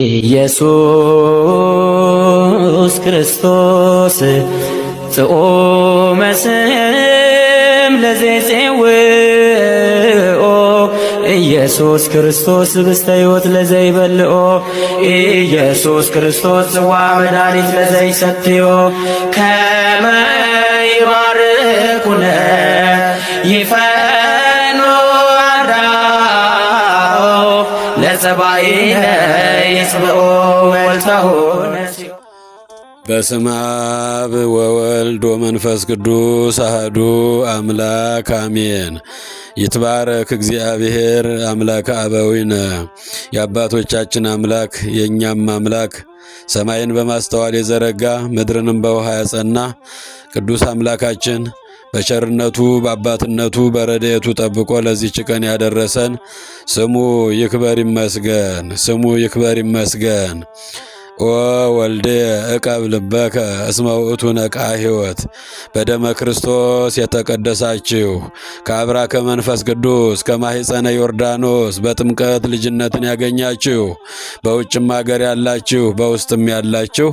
ኢየሱስ ክርስቶስ ጽኦመ ስም ለዘይጼውኦ ኢየሱስ ክርስቶስ ብስተ ሕይወት ለዘይበልኦ ኢየሱስ ክርስቶስ ጽዋ መድኃኒት ለዘይሰትዮ ከመ ይባርኩነ ይፈኖ አርዳኦ ለጸባኢነ ይጽብኦ ወልታሁ ነሲኦ። በስመ አብ ወወልድ ወመንፈስ ቅዱስ አሐዱ አምላክ አሜን። ይትባረክ እግዚአብሔር አምላከ አበዊነ። የአባቶቻችን አምላክ የእኛም አምላክ ሰማይን በማስተዋል የዘረጋ ምድርንም በውሃ ያጸና ቅዱስ አምላካችን በቸርነቱ በአባትነቱ በረድኤቱ ጠብቆ ለዚህች ቀን ያደረሰን ስሙ ይክበር ይመስገን፣ ስሙ ይክበር ይመስገን። ኦ ወልዴ ዕቀብ ልበከ እስመ ውእቱ ነቃ ሕይወት። በደመ ክርስቶስ የተቀደሳችሁ ከአብራከ መንፈስ ቅዱስ ከማኅፀነ ዮርዳኖስ በጥምቀት ልጅነትን ያገኛችሁ በውጭም አገር ያላችሁ በውስጥም ያላችሁ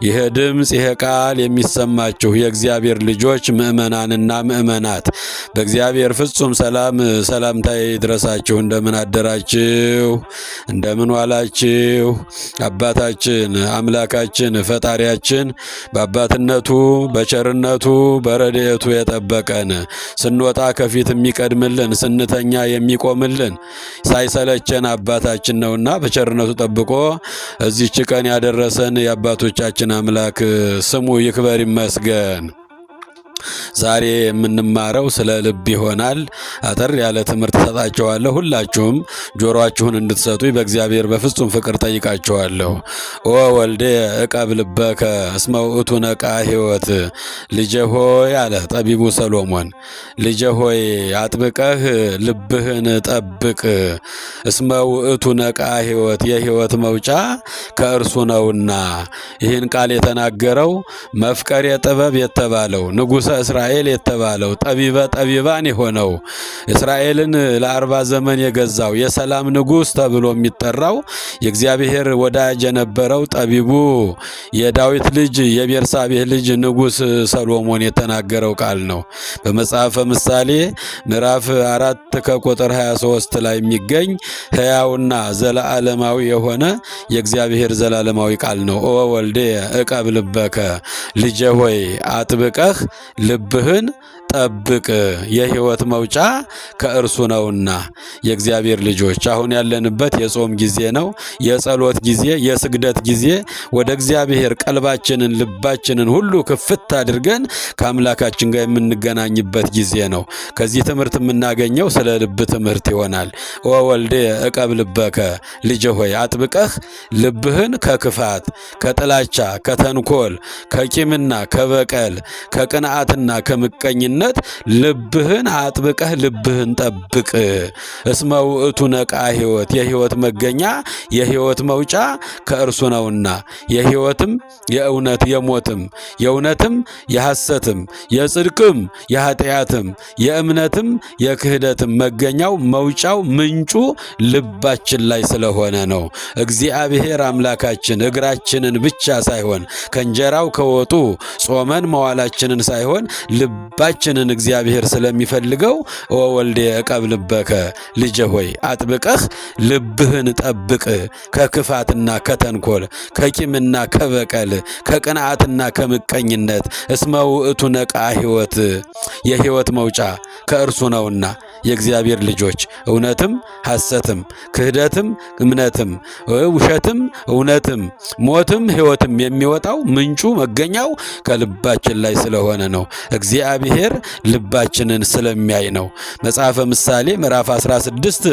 ይሄ ድምፅ ይሄ ቃል የሚሰማችሁ የእግዚአብሔር ልጆች ምእመናንና ምእመናት በእግዚአብሔር ፍጹም ሰላም ሰላምታዬ ይድረሳችሁ። እንደምን አደራችሁ? እንደምን ዋላችሁ? አባታችን አምላካችን ፈጣሪያችን በአባትነቱ በቸርነቱ በረድኤቱ የጠበቀን ስንወጣ ከፊት የሚቀድምልን ስንተኛ የሚቆምልን ሳይሰለቸን አባታችን ነውና በቸርነቱ ጠብቆ እዚህች ቀን ያደረሰን የአባቶቻችን አምላክ ስሙ ይክበር ይመስገን። ዛሬ የምንማረው ስለ ልብ ይሆናል። አጠር ያለ ትምህርት ሰጣችኋለሁ። ሁላችሁም ጆሮአችሁን እንድትሰጡኝ በእግዚአብሔር በፍጹም ፍቅር ጠይቃችኋለሁ። ኦ ወልዴ ዕቀብ ልበከ እስመ ውእቱ ነቃ ሕይወት። ልጄ ሆይ አለ ጠቢቡ ሰሎሞን፣ ልጄ ሆይ አጥብቀህ ልብህን ጠብቅ። እስመ ውእቱ ነቃ ሕይወት፣ የሕይወት መውጫ ከእርሱ ነውና። ይህን ቃል የተናገረው መፍቀሬ ጥበብ የተባለው ንጉሠ እስራኤል የተባለው ጠቢበ ጠቢባን የሆነው እስራኤልን ለ40 ዘመን የገዛው የሰላም ንጉሥ ተብሎ የሚጠራው የእግዚአብሔር ወዳጅ የነበረው ጠቢቡ የዳዊት ልጅ የቤርሳቤህ ልጅ ንጉሥ ሰሎሞን የተናገረው ቃል ነው። በመጽሐፈ ምሳሌ ምዕራፍ 4 ከቁጥር 23 ላይ የሚገኝ ሕያውና ዘለዓለማዊ የሆነ የእግዚአብሔር ዘላለማዊ ቃል ነው። ኦ ወልዴ ዕቀብ ልበከ፣ ልጄ ሆይ አጥብቀህ ልብህን ጠብቅ፣ የሕይወት መውጫ ከእርሱ ነውና። የእግዚአብሔር ልጆች አሁን ያለንበት የጾም ጊዜ ነው። የጸሎት ጊዜ፣ የስግደት ጊዜ፣ ወደ እግዚአብሔር ቀልባችንን ልባችንን ሁሉ ክፍት አድርገን ከአምላካችን ጋር የምንገናኝበት ጊዜ ነው። ከዚህ ትምህርት የምናገኘው ስለ ልብ ትምህርት ይሆናል። ኦ ወልዴ ዕቀብ ልበከ፣ ልጄ ሆይ አጥብቀህ ልብህን ከክፋት፣ ከጥላቻ፣ ከተንኮል፣ ከቂምና ከበቀል፣ ከቅንዓትና ከምቀኝነት ልብህን አጥብቀህ ልብህን ጠብቅ። እስመ ውእቱ ነቃ ሕይወት፣ የሕይወት መገኛ የሕይወት መውጫ ከእርሱ ነውና። የሕይወትም የእውነት የሞትም የእውነትም የሐሰትም የጽድቅም የኃጢአትም የእምነትም የክህደትም መገኛው መውጫው ምንጩ ልባችን ላይ ስለሆነ ነው። እግዚአብሔር አምላካችን እግራችንን ብቻ ሳይሆን ከእንጀራው ከወጡ ጾመን መዋላችንን ሳይሆን ልባችንን እግዚአብሔር ስለሚፈልገው ኦ ወልዴ ዕቀብ ልበከ፣ ልጄ ሆይ አጥብቀህ ልብህን ጠብቅ ከክፋትና ከተንኮል ከቂምና ከበቀል ከቅንዓትና ከምቀኝነት። እስመ ውእቱ ነቃ ሕይወት፣ የሕይወት መውጫ ከእርሱ ነውና። የእግዚአብሔር ልጆች እውነትም ሐሰትም ክህደትም እምነትም ውሸትም እውነትም ሞትም ሕይወትም የሚወጣው ምንጩ መገኛው ከልባችን ላይ ስለሆነ ነው። እግዚአብሔር ልባችንን ስለሚያይ ነው። መጽሐፈ ምሳሌ ምዕራፍ 16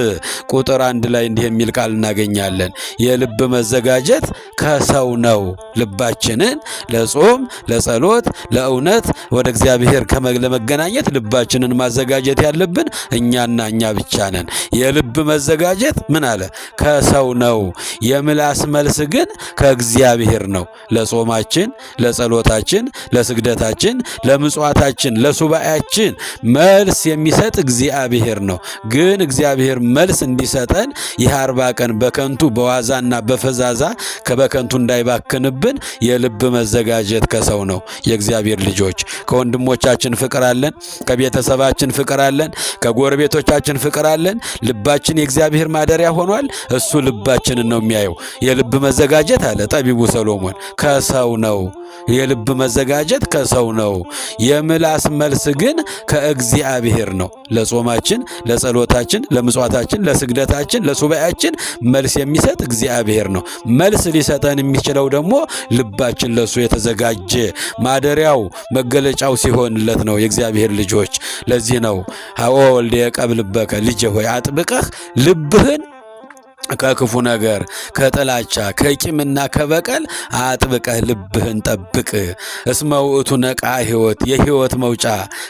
ቁጥር 1 ላይ እንዲህ የሚል ቃል እናገኛለን። የልብ መዘጋጀት ከሰው ነው። ልባችንን ለጾም ለጸሎት ለእውነት ወደ እግዚአብሔር ለመገናኘት ልባችንን ማዘጋጀት ያለብን እኛና እኛ ብቻ ነን። የልብ መዘጋጀት ምን አለ? ከሰው ነው። የምላስ መልስ ግን ከእግዚአብሔር ነው። ለጾማችን፣ ለጸሎታችን፣ ለስግደታችን፣ ለምጽዋታችን፣ ለሱባ ለሱባኤያችን መልስ የሚሰጥ እግዚአብሔር ነው። ግን እግዚአብሔር መልስ እንዲሰጠን ይህ 40 ቀን በከንቱ በዋዛና በፈዛዛ ከበከንቱ እንዳይባክንብን የልብ መዘጋጀት ከሰው ነው። የእግዚአብሔር ልጆች ከወንድሞቻችን ፍቅር አለን፣ ከቤተሰባችን ፍቅር አለን፣ ከጎረቤቶቻችን ፍቅር አለን። ልባችን የእግዚአብሔር ማደሪያ ሆኗል። እሱ ልባችንን ነው የሚያየው። የልብ መዘጋጀት አለ ጠቢቡ ሰሎሞን ከሰው ነው። የልብ መዘጋጀት ከሰው ነው። የምላስ መልስ ግን ከእግዚአብሔር ነው። ለጾማችን፣ ለጸሎታችን፣ ለምጽዋታችን፣ ለስግደታችን፣ ለሱባኤያችን መልስ የሚሰጥ እግዚአብሔር ነው። መልስ ሊሰጠን የሚችለው ደግሞ ልባችን ለሱ የተዘጋጀ ማደሪያው መገለጫው ሲሆንለት ነው። የእግዚአብሔር ልጆች ለዚህ ነው ኦ ወልደ የቀብ ልበከ ልጄ ሆይ አጥብቀህ ልብህን ከክፉ ነገር ከጥላቻ ከቂምና ከበቀል አጥብቀህ ልብህን ጠብቅ። እስመ ውእቱ ነቃ ሕይወት የሕይወት መውጫ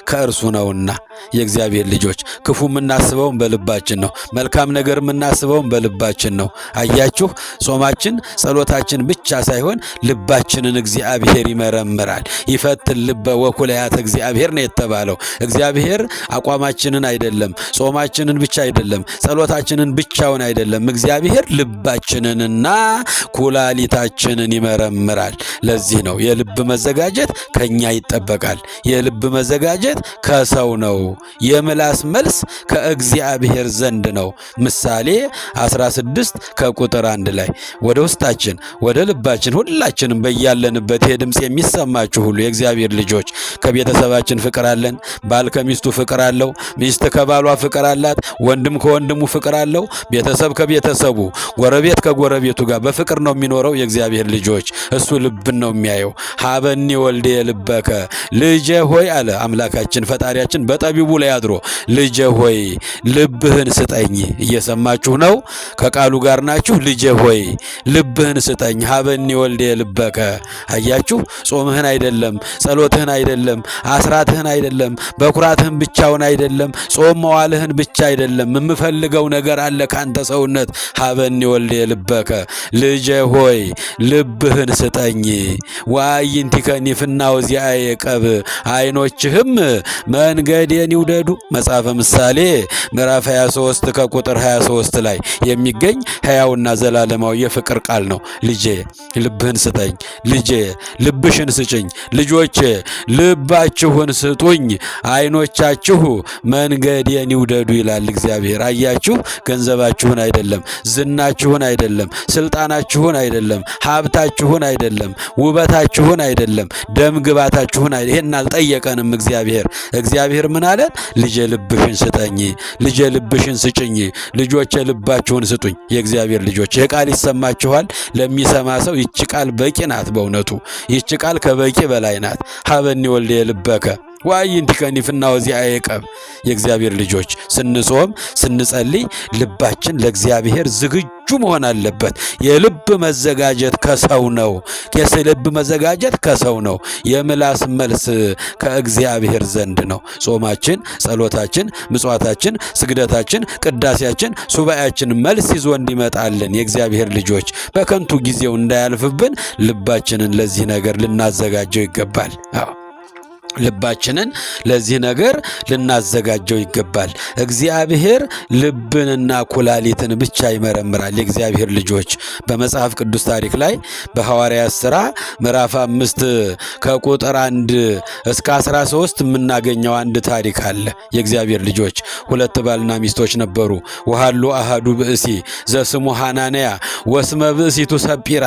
ከእርሱ ነውና። የእግዚአብሔር ልጆች ክፉ የምናስበውን በልባችን ነው። መልካም ነገር የምናስበውን በልባችን ነው። አያችሁ፣ ጾማችን ጸሎታችን ብቻ ሳይሆን ልባችንን እግዚአብሔር ይመረምራል። ይፈትን ልበ ወኩለያት እግዚአብሔር ነው የተባለው። እግዚአብሔር አቋማችንን አይደለም፣ ጾማችንን ብቻ አይደለም፣ ጸሎታችንን ብቻውን አይደለም። እግዚአብሔር ልባችንንና ኩላሊታችንን ይመረምራል። ለዚህ ነው የልብ መዘጋጀት ከኛ ይጠበቃል። የልብ መዘጋጀት ከሰው ነው። የምላስ መልስ ከእግዚአብሔር ዘንድ ነው። ምሳሌ 16 ከቁጥር 1 ላይ ወደ ውስጣችን ወደ ልባችን ሁላችንም በያለንበት ይሄ ድምፅ የሚሰማችሁ ሁሉ የእግዚአብሔር ልጆች ከቤተሰባችን ፍቅር አለን። ባል ከሚስቱ ፍቅር አለው። ሚስት ከባሏ ፍቅር አላት። ወንድም ከወንድሙ ፍቅር አለው። ቤተሰብ ከቤተሰቡ፣ ጎረቤት ከጎረቤቱ ጋር በፍቅር ነው የሚኖረው። የእግዚአብሔር ልጆች እሱ ልብን ነው የሚያየው። ሀበኒ ወልደ ልበከ ልጄ ሆይ አለ አምላካችን ፈጣሪያችን በጠቢቡ ላይ አድሮ ልጄ ሆይ ልብህን ስጠኝ። እየሰማችሁ ነው? ከቃሉ ጋር ናችሁ? ልጄ ሆይ ልብህን ስጠኝ። ሀበኒ ወልደ ልበከ። አያችሁ፣ ጾምህን አይደለም፣ ጸሎትህን አይደለም፣ አስራትህን አይደለም፣ በኩራትህን ብቻውን አይደለም፣ ጾም መዋልህን ብቻ አይደለም። የምፈልገው ነገር አለ ካንተ ሰውነት። ሀበኒ ወልደ ልበከ ልጄ ሆይ ልብህን ስጠኝ። ወአዕይንቲከኒ ፍናወ ዚአየ ቀብ ዓይኖችህም መንገዴን ይውደዱ። መጽሐፈ ምሳሌ ምዕራፍ 23 ከቁጥር 23 ላይ የሚገኝ ሕያውና ዘላለማዊ የፍቅር ቃል ነው። ልጄ ልብህን ስጠኝ፣ ልጄ ልብሽን ስጭኝ፣ ልጆቼ ልባችሁን ስጡኝ፣ ዓይኖቻችሁ መንገዴን ይውደዱ ይላል እግዚአብሔር። አያችሁ፣ ገንዘባችሁን አይደለም፣ ዝናችሁን አይደለም፣ ስልጣናችሁን አይደለም፣ ሀብታችሁን አይደለም፣ ውበታችሁን አይደለም፣ ደም ግባታችሁን አይደለም። ይሄን አልጠየቀንም እግዚአብሔር። እግዚአብሔር ምን አለን? ልጄ ልብሽን ስጠኝ፣ ልጄ ልብሽን ስጭኝ፣ ልጆቼ ልባችሁን ስጡኝ። የእግዚአብሔር ልጆች ይህ ቃል ይሰማችኋል? ለሚሰማ ሰው ይቺ ቃል በቂ ናት። በእውነቱ ይቺ ቃል ከበቂ በላይ ናት። ሀበኒ ወልደ ልበከ ወአዕይንቲከኒ ፍናወ ዚአየ ቀብ። የእግዚአብሔር ልጆች ስንጾም ስንጸልይ ልባችን ለእግዚአብሔር ዝግጁ መሆን አለበት። የልብ መዘጋጀት ከሰው ነው። የልብ መዘጋጀት ከሰው ነው። የምላስ መልስ ከእግዚአብሔር ዘንድ ነው። ጾማችን፣ ጸሎታችን፣ ምጽዋታችን፣ ስግደታችን፣ ቅዳሴያችን፣ ሱባኤያችን መልስ ይዞ እንዲመጣልን የእግዚአብሔር ልጆች በከንቱ ጊዜው እንዳያልፍብን ልባችንን ለዚህ ነገር ልናዘጋጀው ይገባል። ልባችንን ለዚህ ነገር ልናዘጋጀው ይገባል። እግዚአብሔር ልብንና ኩላሊትን ብቻ ይመረምራል። የእግዚአብሔር ልጆች በመጽሐፍ ቅዱስ ታሪክ ላይ በሐዋርያት ሥራ ምዕራፍ 5 ከቁጥር 1 እስከ 13 የምናገኘው አንድ ታሪክ አለ። የእግዚአብሔር ልጆች ሁለት ባልና ሚስቶች ነበሩ። ወሃሉ አሃዱ ብእሲ ዘስሙ ሐናንያ ወስመ ብእሲቱ ሰጲራ።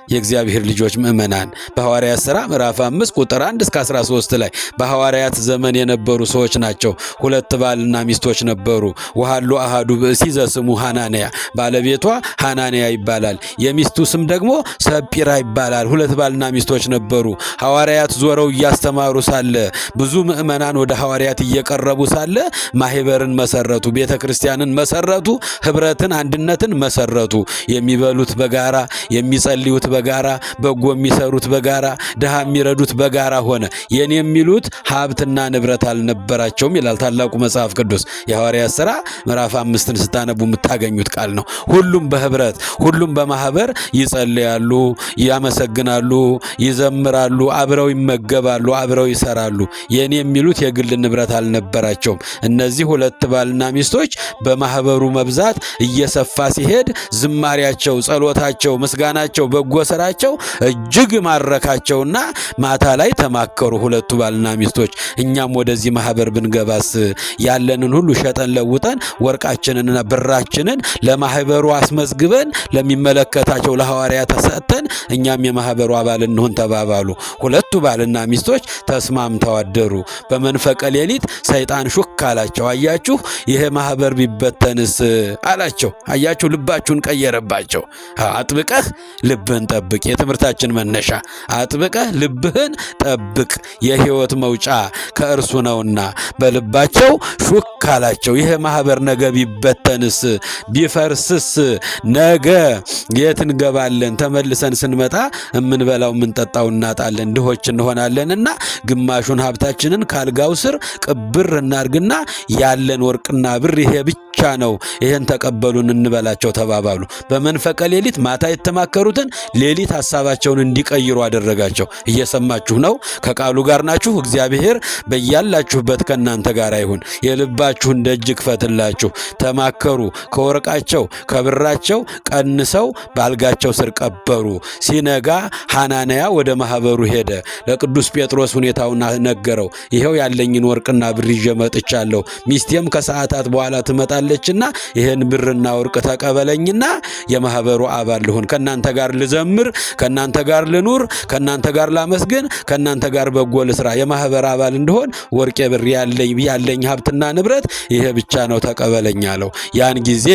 የእግዚአብሔር ልጆች ምእመናን በሐዋርያት ሥራ ምዕራፍ 5 ቁጥር 1 እስከ 13 ላይ በሐዋርያት ዘመን የነበሩ ሰዎች ናቸው። ሁለት ባልና ሚስቶች ነበሩ። ወሃሉ አሃዱ ብእሲ ዘስሙ ሐናንያ፣ ባለቤቷ ሐናንያ ይባላል። የሚስቱ ስም ደግሞ ሰጲራ ይባላል። ሁለት ባልና ሚስቶች ነበሩ። ሐዋርያት ዞረው እያስተማሩ ሳለ ብዙ ምእመናን ወደ ሐዋርያት እየቀረቡ ሳለ ማህበርን መሰረቱ፣ ቤተ ክርስቲያንን መሰረቱ፣ ህብረትን አንድነትን መሰረቱ። የሚበሉት በጋራ የሚጸልዩት በጋራ፣ በጎ የሚሰሩት በጋራ፣ ድሃ የሚረዱት በጋራ ሆነ። የኔ የሚሉት ሀብትና ንብረት አልነበራቸውም ይላል ታላቁ መጽሐፍ ቅዱስ። የሐዋርያት ሥራ ምዕራፍ 5ን ስታነቡ የምታገኙት ቃል ነው። ሁሉም በህብረት ሁሉም በማህበር ይጸልያሉ፣ ያመሰግናሉ፣ ይዘምራሉ፣ አብረው ይመገባሉ፣ አብረው ይሰራሉ። የኔ የሚሉት የግል ንብረት አልነበራቸውም። እነዚህ ሁለት ባልና ሚስቶች በማህበሩ መብዛት እየሰፋ ሲሄድ ዝማሪያቸው፣ ጸሎታቸው፣ ምስጋናቸው፣ በጎ ስራቸው እጅግ ማረካቸውና ማታ ላይ ተማከሩ ሁለቱ ባልና ሚስቶች። እኛም ወደዚህ ማህበር ብንገባስ ያለንን ሁሉ ሸጠን ለውጠን ወርቃችንንና ብራችንን ለማህበሩ አስመዝግበን ለሚመለከታቸው ለሐዋርያት ተሰጥተን እኛም የማህበሩ አባል እንሆን ተባባሉ። ሁለቱ ባልና ሚስቶች ተስማምተው አደሩ። በመንፈቀ ሌሊት ሰይጣን ሹክ አላቸው። አያችሁ ይሄ ማህበር ቢበተንስ አላቸው። አያችሁ ልባችሁን ቀየረባቸው። አጥብቀህ ልብህን ጠብቅ፣ የትምህርታችን መነሻ አጥብቀህ ልብህን ጠብቅ፣ የህይወት መውጫ ከእርሱ ነውና። በልባቸው ሹክ አላቸው። ይሄ ማህበር ነገ ቢበተንስ ቢፈርስስ ነገ የት እንገባለን? ተመልሰን ስንመጣ የምንበላው የምንጠጣው እናጣለን፣ ድሆች እንሆናለንና ግማሹን ሀብታችንን ካልጋው ስር ቅብር እናርግና ያለን ወርቅና ብር ይሄ ብቻ ነው፣ ይሄን ተቀበሉን እንበላቸው ተባባሉ። በመንፈቀ ሌሊት ማታ የተማከሩትን ሌሊት ሐሳባቸውን እንዲቀይሩ አደረጋቸው። እየሰማችሁ ነው? ከቃሉ ጋር ናችሁ? እግዚአብሔር በያላችሁበት ከእናንተ ጋር ይሁን። የልባችሁን ደጅ ክፈትላችሁ። ተማከሩ። ከወርቃቸው ከብራቸው ቀንሰው ባልጋቸው ስር ቀበሩ። ሲነጋ ሐናንያ ወደ ማህበሩ ሄደ። ለቅዱስ ጴጥሮስ ሁኔታውን ነገረው። ይሄው ያለኝን ወርቅና ብር ይዤ መጥቻለሁ። ሚስቴም ከሰዓታት በኋላ ትመጣለችና ይሄን ብርና ወርቅ ተቀበለኝና የማህበሩ አባል ልሁን፣ ከናንተ ጋር ልዘምር፣ ከናንተ ጋር ልኑር፣ ከናንተ ጋር ላመስግን፣ ከናንተ ጋር በጎ ልስራ፣ የማህበር አባል እንደሆን ወርቄ ብር ያለኝ ሀብትና ንብረት ይሄ ብቻ ነው፣ ተቀበለኝ አለው። ያን ጊዜ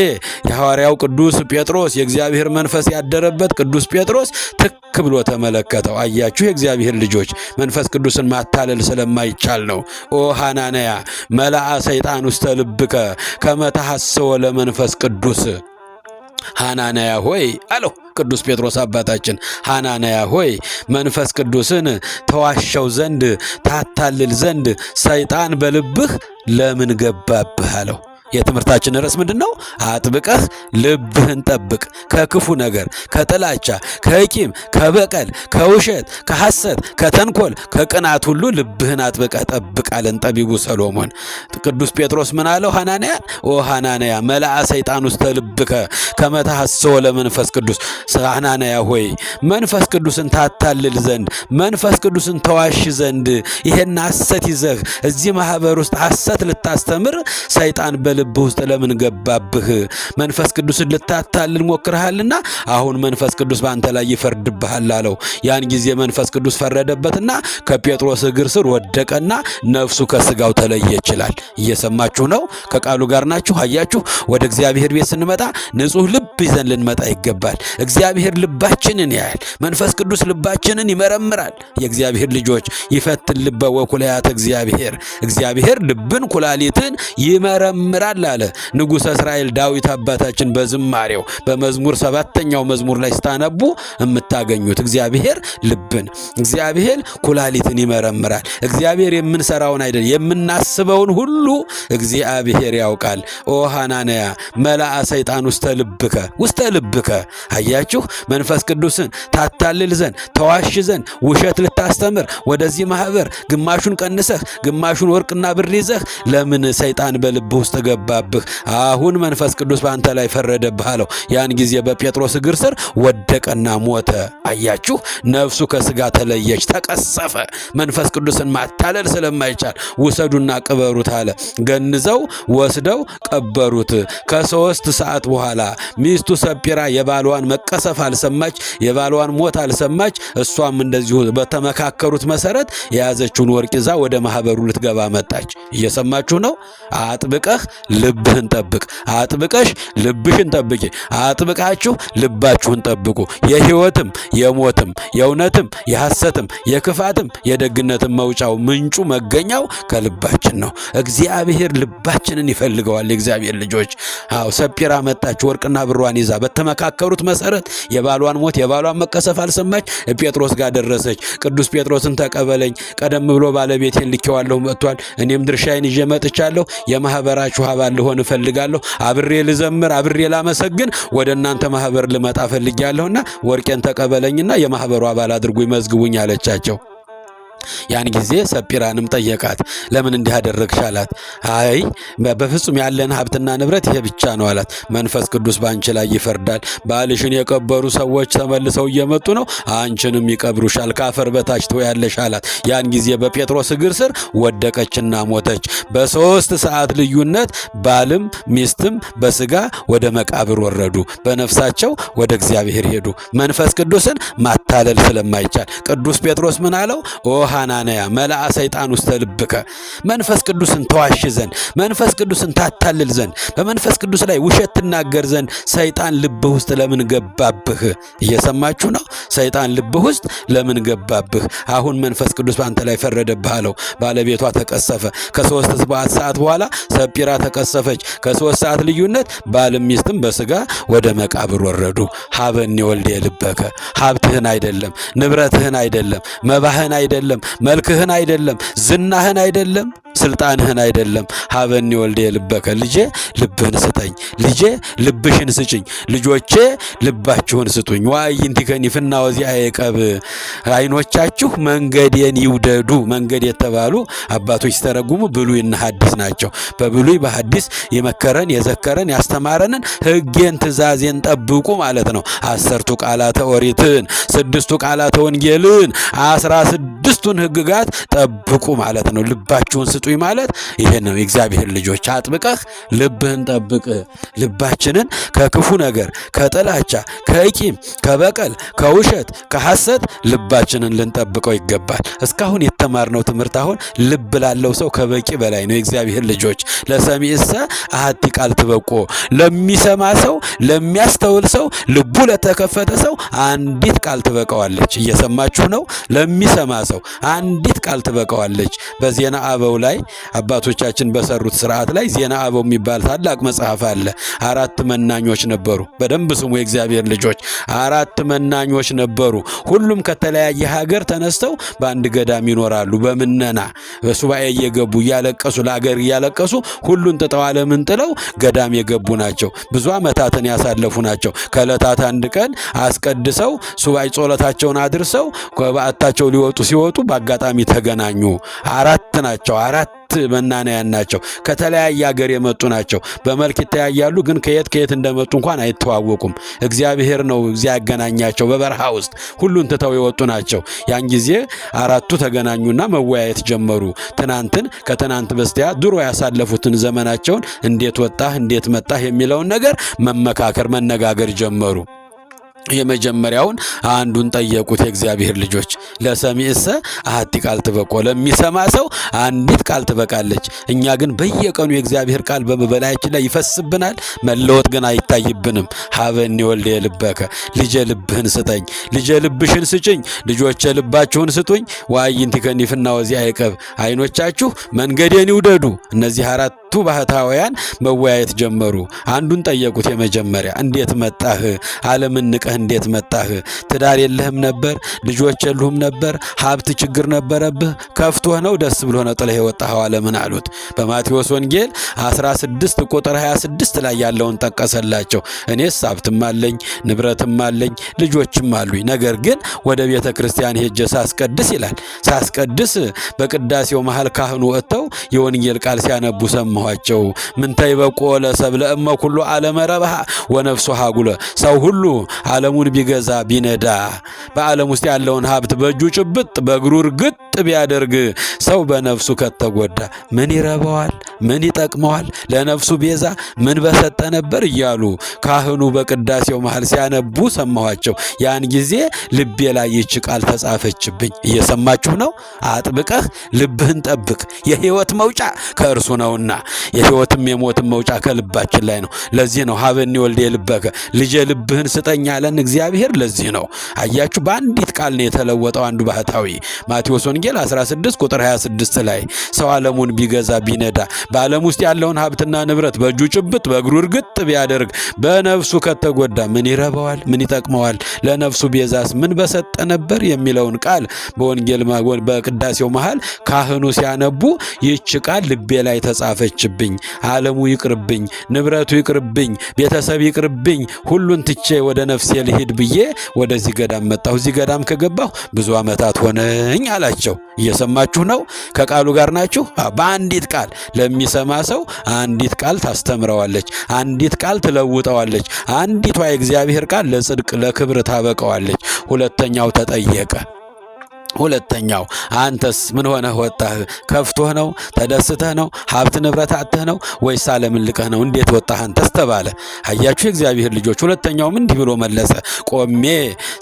የሐዋርያው ቅዱስ ጴጥሮስ የእግዚአብሔር መንፈስ ያደረበት ቅዱስ ጴጥሮስ ትክ ብሎ ተመለከተው። አያችሁ የእግዚአብሔር ልጆች መንፈስ ቅዱስን ማታለል ስለማይቻል ነው። ኦ ሐናንያ መልአ ሰይጣን ውስተ ልብከ ከመ ተሐሰወ ለመንፈስ ቅዱስ። ሐናንያ ሆይ አለው ቅዱስ ጴጥሮስ አባታችን፣ ሐናንያ ሆይ መንፈስ ቅዱስን ተዋሸው ዘንድ ታታልል ዘንድ ሰይጣን በልብህ ለምን ገባብህ አለው። የትምህርታችን ርዕስ ምንድነው? አጥብቀህ ልብህን ጠብቅ፣ ከክፉ ነገር፣ ከጥላቻ፣ ከቂም፣ ከበቀል፣ ከውሸት፣ ከሐሰት፣ ከተንኮል፣ ከቅናት ሁሉ ልብህን አጥብቀህ ጠብቅ አለን ጠቢቡ ሰሎሞን። ቅዱስ ጴጥሮስ ምን አለው ሐናንያ? ኦ ሐናንያ መልአ ሰይጣን ውስተ ልብከ ከመ ተሐሰወ ለመንፈስ ቅዱስ። ሐናንያ ሆይ መንፈስ ቅዱስን ታታልል ዘንድ መንፈስ ቅዱስን ተዋሽ ዘንድ ይሄን ሐሰት ይዘህ እዚህ ማህበር ውስጥ ሐሰት ልታስተምር ሰይጣን ልብ ውስጥ ለምን ገባብህ? መንፈስ ቅዱስን ልታታልል ሞክረሃልና አሁን መንፈስ ቅዱስ በአንተ ላይ ይፈርድብሃል አለው። ያን ጊዜ መንፈስ ቅዱስ ፈረደበትና ከጴጥሮስ እግር ስር ወደቀና ነፍሱ ከስጋው ተለየ ይችላል። እየሰማችሁ ነው? ከቃሉ ጋር ናችሁ? አያችሁ ወደ እግዚአብሔር ቤት ስንመጣ ንጹህ ልብ ይዘን ልንመጣ ይገባል። እግዚአብሔር ልባችንን ያያል። መንፈስ ቅዱስ ልባችንን ይመረምራል። የእግዚአብሔር ልጆች ይፈትን ልበ ወኩላያት እግዚአብሔር ልብን ኩላሊትን ይመረምራል አለ ንጉሠ እስራኤል ዳዊት አባታችን በዝማሬው በመዝሙር 7ኛው መዝሙር ላይ ስታነቡ የምታገኙት እግዚአብሔር ልብን፣ እግዚአብሔር ኩላሊትን ይመረምራል። እግዚአብሔር የምንሰራውን አይደል የምናስበውን ሁሉ እግዚአብሔር ያውቃል። ኦ ሐናንያ መልአ ሰይጣን ውስተ ልብከ። አያችሁ መንፈስ ቅዱስን ታታልል ዘንድ ተዋሽ ዘንድ ውሸት ልታስተምር ወደዚህ ማህበር ግማሹን ቀንሰህ ግማሹን ወርቅና ብር ይዘህ ለምን ሰይጣን በልብ ውስጥ ገባብህ? አሁን መንፈስ ቅዱስ በአንተ ላይ ፈረደብህ አለው። ያን ጊዜ በጴጥሮስ እግር ስር ወደቀና ሞተ። አያችሁ ነፍሱ ከስጋ ተለየች፣ ተቀሰፈ። መንፈስ ቅዱስን ማታለል ስለማይቻል ውሰዱና ቅበሩት አለ። ገንዘው ወስደው ቀበሩት። ከ3 ሰዓት በኋላ ሚስቱ ሰጲራ የባሏን መቀሰፍ አልሰማች፣ የባሏን ሞት አልሰማች። እሷም እንደዚሁ በተመካከሩት መሰረት የያዘችውን ወርቅ ይዛ ወደ ማህበሩ ልትገባ መጣች። እየሰማችሁ ነው? አጥብቀህ ልብህን ጠብቅ፣ አጥብቀሽ ልብሽን ጠብቂ፣ አጥብቃችሁ ልባችሁን ጠብቁ። የሕይወትም የሞትም የእውነትም የሐሰትም የክፋትም የደግነትም መውጫው ምንጩ መገኛው ከልባችን ነው። እግዚአብሔር ልባችንን ይፈልገዋል። የእግዚአብሔር ልጆች አዎ ሰጲራ መጣች ወርቅና ብሯን ይዛ። በተመካከሩት መሰረት የባሏን ሞት የባሏን መቀሰፍ አልሰማች፣ ጴጥሮስ ጋር ደረሰች። ቅዱስ ጴጥሮስን ተቀበለኝ፣ ቀደም ብሎ ባለቤቴን ልኬዋለሁ መጥቷል፣ እኔም ድርሻዬን ይዤ መጥቻለሁ፣ የማህበራችሁ አባል ልሆን እፈልጋለሁ፣ አብሬ ልዘምር፣ አብሬ ላመሰግን ወደ እናንተ ማህበር ልመጣ ፈልጊያለሁና ወርቄን ተቀበለኝና የማህበሩ አባል አድርጉኝ መዝግቡኝ አለቻቸው። ያን ጊዜ ሰጲራንም ጠየቃት። ለምን እንዲህ አደረግሽ አላት። አይ በፍጹም ያለን ሀብትና ንብረት ይሄ ብቻ ነው አላት። መንፈስ ቅዱስ ባንቺ ላይ ይፈርዳል። ባልሽን የቀበሩ ሰዎች ተመልሰው እየመጡ ነው፣ አንቺንም ይቀብሩሻል፣ ካፈር በታች ትወያለሽ አላት። ያን ጊዜ በጴጥሮስ እግር ስር ወደቀችና ሞተች። በ3 ሰዓት ልዩነት ባልም ሚስትም በስጋ ወደ መቃብር ወረዱ፣ በነፍሳቸው ወደ እግዚአብሔር ሄዱ። መንፈስ ቅዱስን ማታለል ስለማይቻል ቅዱስ ጴጥሮስ ምን አለው? ሐናንያ መልአ ሰይጣን ውስተ ልብከ፣ መንፈስ ቅዱስን ተዋሽ ዘንድ መንፈስ ቅዱስን ታታልል ዘንድ በመንፈስ ቅዱስ ላይ ውሸት ትናገር ዘንድ ሰይጣን ልብህ ውስጥ ለምን ገባብህ? እየሰማችሁ ነው? ሰይጣን ልብህ ውስጥ ለምን ገባብህ? አሁን መንፈስ ቅዱስ በአንተ ላይ ፈረደብህ አለው። ባለቤቷ ተቀሰፈ። ከ3 ሰዓት በኋላ ሰጲራ ተቀሰፈች። ከ3 ሰዓት ልዩነት ባልም ሚስትም በስጋ ወደ መቃብር ወረዱ። ሀበኒ ወልደ ልበከ፣ ሀብትህን አይደለም፣ ንብረትህን አይደለም፣ መባህን አይደለም፣ መልክህን አይደለም፣ ዝናህን አይደለም፣ ስልጣንህን አይደለም። ሀበኒ ወልደ ልበከ፣ ልጄ ልብህን ስጠኝ፣ ልጄ ልብሽን ስጭኝ፣ ልጆቼ ልባችሁን ስጡኝ። ዋይንቲከኒ ፍናወ ዚአየቀብ፣ አይኖቻችሁ መንገዴን ይውደዱ። መንገድ የተባሉ አባቶች ሲተረጉሙ ብሉይና ሐዲስ ናቸው። በብሉይ በሐዲስ የመከረን የዘከረን ያስተማረንን ሕጌን ትእዛዜን ጠብቁ ማለት ነው። 10ቱ ቃላተ ኦሪትን፣ 6ቱ ቃላተ ወንጌልን፣ 16ቱን ሕግጋት ጠብቁ ማለት ነው። ልባችሁን ስጡኝ ማለት ይሄ ነው። የእግዚአብሔር ልጆች አጥብቀህ ልብህን ጠብቅ። ልባችንን ከክፉ ነገር፣ ከጥላቻ፣ ከቂም፣ ከበቀል፣ ከውሸት፣ ከሐሰት ልባችንን ልንጠብቀው ይገባል። እስካሁን የተማርነው ትምህርት አሁን ልብ ላለው ሰው ከበቂ በላይ ነው። የእግዚአብሔር ልጆች ለሰሚዕሰ አሐቲ ቃል ትበቆ፣ ለሚሰማ ሰው ለሚያስተውል ሰው ልቡ ለተከፈተ ሰው አንዲት ቃል ትበቃዋለች። እየሰማችሁ ነው? ለሚሰማ ሰው አንዲት ቃል ትበቃዋለች። በዜና አበው ላይ አባቶቻችን በሰሩት ስርዓት ላይ ዜና አበው የሚባል ታላቅ መጽሐፍ አለ። 4 መናኞች ነበሩ። በደንብ ስሙ የእግዚአብሔር ልጆች፣ 4 መናኞች ነበሩ። ሁሉም ከተለያየ ሀገር ተነስተው በአንድ ገዳም ይኖራሉ። በምነና በሱባኤ እየገቡ እያለቀሱ ለሀገር እያለቀሱ ሁሉን ጥጠው ዓለምን ጥለው ገዳም የገቡ ናቸው። ብዙ ዓመታትን ያሳለፉ ናቸው። ከዕለታት አንድ ቀን አስቀድሰው ሱባኤ ጸሎታቸውን አድርሰው ከበዓታቸው ሲወጡ በአጋጣሚ ተገናኙ። 4 ናቸው። 4 መናንያን ናቸው። ከተለያየ ሀገር የመጡ ናቸው። በመልክ ይተያያሉ፣ ግን ከየት እንደመጡ እንኳን አይተዋወቁም። እግዚአብሔር ነው ያገናኛቸው። በበረሃ ውስጥ ሁሉን ትተው የወጡ ናቸው። ያን ጊዜ 4ቱ ተገናኙና መወያየት ጀመሩ። ትናንትን ከትናንት በስቲያ ድሮ ያሳለፉትን ዘመናቸውን እንዴት ወጣህ እንዴት መጣህ የሚለውን ነገር መመካከር መነጋገር ጀመሩ። የመጀመሪያውን አንዱን ጠየቁት። የእግዚአብሔር ልጆች ለሰሚዕሰ አሐቲ ቃል ትበቆ፣ ለሚሰማ ሰው አንዲት ቃል ትበቃለች። እኛ ግን በየቀኑ የእግዚአብሔር ቃል በበላያችን ላይ ይፈስብናል፣ መለወጥ ግን አይታይብንም። ሀበኒ ወልደ ልበከ፣ ልጄ ልብህን ስጠኝ፣ ልጄ ልብሽን ስጭኝ፣ ልጆቼ ልባችሁን ስጡኝ። ዋይንቲከኒ ፍናወ ዚአየቀብ፣ አይኖቻችሁ መንገዴን ይውደዱ። እነዚህ 4ቱ ባህታውያን መወያየት ጀመሩ። አንዱን ጠየቁት። የመጀመሪያ እንዴት መጣህ? ዓለምን ንቀህ እንዴት መጣህ? ትዳር የለህም ነበር? ልጆች የሉህም ነበር? ሀብት ችግር ነበረብህ? ከፍቶህ ነው? ደስ ብሎህ ነው ጥለህ የወጣኸው ዓለምን አሉት። በማቴዎስ ወንጌል 16 ቁጥር 26 ላይ ያለውን ጠቀሰላቸው። እኔስ ሀብትም አለኝ ንብረትም አለኝ ልጆችም አሉኝ፣ ነገር ግን ወደ ቤተ ክርስቲያን ሄጄ ሳስቀድስ ይላል። ሳስቀድስ በቅዳሴው መሃል ካህኑ ወጥተው የወንጌል ቃል ሲያነቡ ሰማኋቸው። ምንተይ በቆ ለሰብ ለእመ ኩሉ ዓለመ ረብሃ ወነፍሱ ሀጉለ፣ ሰው ሁሉ ዓለሙን ቢገዛ ቢነዳ በዓለም ውስጥ ያለውን ሀብት በእጁ ጭብጥ በእግሩ እርግጥ ቢያደርግ ሰው በነፍሱ ከተጎዳ ምን ይረባዋል? ምን ይጠቅመዋል? ለነፍሱ ቤዛ ምን በሰጠ ነበር እያሉ ካህኑ በቅዳሴው መሃል ሲያነቡ ሰማኋቸው። ያን ጊዜ ልቤ ላይ ይህች ቃል ተጻፈችብኝ። እየሰማችሁ ነው? አጥብቀህ ልብህን ጠብቅ፣ የሕይወት መውጫ ከእርሱ ነውና። የሕይወትም የሞትም መውጫ ከልባችን ላይ ነው። ለዚህ ነው ሀበኒ ወልዴ ልበከ፣ ልጄ ልብህን ስጠኝ ያለን እግዚአብሔር። ለዚህ ነው አያችሁ፣ በአንዲት ቃል ነው የተለወጠው አንዱ ባህታዊ። ማቴዎስ ወንጌል 16 ቁጥር 26 ላይ ሰው ዓለሙን ቢገዛ ቢነዳ በዓለም ውስጥ ያለውን ሀብትና ንብረት በእጁ ጭብጥ በእግሩ እርግጥ ቢያደርግ በነፍሱ ከተጎዳ ምን ይረባዋል? ምን ይጠቅመዋል? ለነፍሱ ቤዛስ ምን በሰጠ ነበር የሚለውን ቃል በወንጌል በቅዳሴው መሃል ካህኑ ሲያነቡ ይህች ቃል ልቤ ላይ ተጻፈችብኝ። ዓለሙ ይቅርብኝ፣ ንብረቱ ይቅርብኝ፣ ቤተሰብ ይቅርብኝ፣ ሁሉን ትቼ ወደ ነፍሴ ልሂድ ብዬ ወደዚህ ገዳም መጣሁ። እዚህ ገዳም ከገባሁ ብዙ ዓመታት ሆነኝ አላቸው። እየሰማችሁ ነው? ከቃሉ ጋር ናችሁ? በአንዲት ቃል ለሚሰማ ሰው አንዲት ቃል ታስተምረዋለች፣ አንዲት ቃል ትለውጠዋለች። አንዲቷ የእግዚአብሔር ቃል ለጽድቅ ለክብር ታበቀዋለች። ሁለተኛው ተጠየቀ። ሁለተኛው አንተስ ምን ሆነህ ወጣህ? ከፍቶህ ነው? ተደስተህ ነው? ሀብት ንብረት አጥተህ ነው? ወይስ ዓለምን ልቀህ ነው? እንዴት ወጣህ አንተስ ተባለ። አያችሁ የእግዚአብሔር ልጆች። ሁለተኛውም እንዲህ ብሎ መለሰ። ቆሜ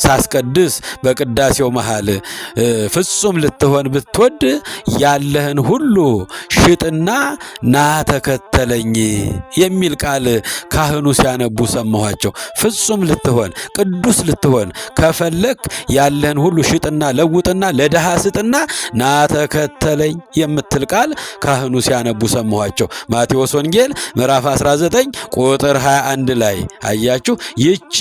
ሳስቀድስ በቅዳሴው መሃል ፍጹም ልትሆን ብትወድ ያለህን ሁሉ ሽጥና ና ተከተለኝ የሚል ቃል ካህኑ ሲያነቡ ሰማኋቸው። ፍጹም ልትሆን ቅዱስ ልትሆን ከፈለክ ያለህን ሁሉ ሽጥና ለውጥና ለድሃ ስጥና ና ተከተለኝ የምትል ቃል ካህኑ ሲያነቡ ሰማኋቸው። ማቴዎስ ወንጌል ምዕራፍ 19 ቁጥር 21 ላይ አያችሁ። ይቺ